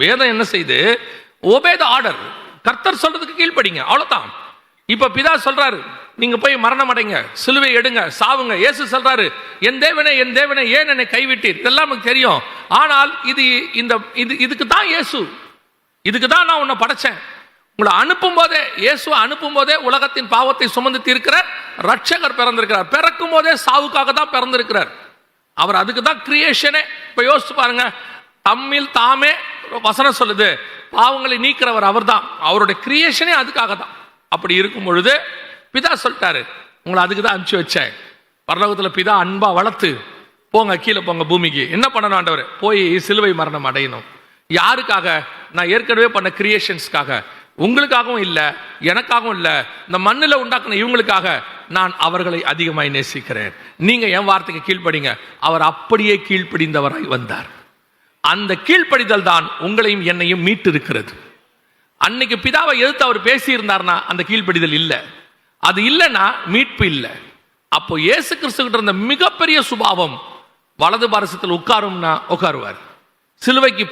வேதம் என்ன செய்து, obey the order, கர்த்தர் சொல்றதுக்கு கீழ்ப்படிங்க, அவ்வளவுதான். இப்ப பிதா சொல்றாரு, நீங்க போய் மரணம் அடைங்க, சிலுவை எடுங்க, சாவுங்க. இயேசு சொல்றாரு, என் தேவனே என் தேவனே ஏன் என்னை கைவிட்டீர். இதெல்லாம் நமக்கு தெரியும். ஆனால் இதுக்கு தான் இயேசு, இதுக்கு தான் நான் உன்னை படைச்சேன். உங்களை அனுப்பும் போதே, இயேசு அனுப்பும் போதே உலகத்தின் பாவத்தை சுமந்து தீர்க்கிற ரட்சகர் பிறந்திருக்கிறார். பிறக்கும் போதே சாவுக்காக தான் பிறந்திருக்கிறார். அவர் அதுக்கு தான் கிரியேஷனே. இப்ப யோசிச்சு பாருங்க, தம்மில் தாமே வசனம் சொல்லுது, பாவங்களை நீக்கிறவர் அவர் தான். அவருடைய கிரியேஷனே அதுக்காக தான். அப்படி இருக்கும் பொழுது பிதா சொல்லிட்டாரு, உங்களை அதுக்கு தான் அனுப்பிச்சு வச்சேன். பரலோகத்தில் பிதா அன்பா வளர்த்து, போங்க கீழே போங்க பூமிக்கு. என்ன பண்ணணும் ஆண்டவர்? போய் சிலுவை மரணம் அடையணும். யாருக்காக? நான் ஏற்கனவே பண்ண கிரியேஷன்ஸ்க்காக. உங்களுக்காகவும் இல்லை, எனக்காகவும் இல்லை, இந்த மண்ணில் உண்டாக்குன இவங்களுக்காக. நான் அவர்களை அதிகமாய் நேசிக்கிறேன். நீங்க என் வார்த்தைக்கு கீழ்ப்படிங்க. அவர் அப்படியே கீழ்ப்படிந்தவராய் வந்தார். அந்த கீழ்ப்படிதல் தான் உங்களையும் என்னையும் மீட்டு இருக்கிறது. அன்னைக்கு பிதாவை எதிர்த்து அவர் பேசி இருந்தார்னா அந்த கீழ்ப்படிதல் இல்லை. அது இல்லைன்னா மீட்பு இல்லை. அப்போ இயேசு கிறிஸ்து கிட்ட இருந்த மிகப்பெரிய சுபாவம், வலது பாரசத்தில் உட்காரும்னா உட்காருவார், சிலுவைக்கு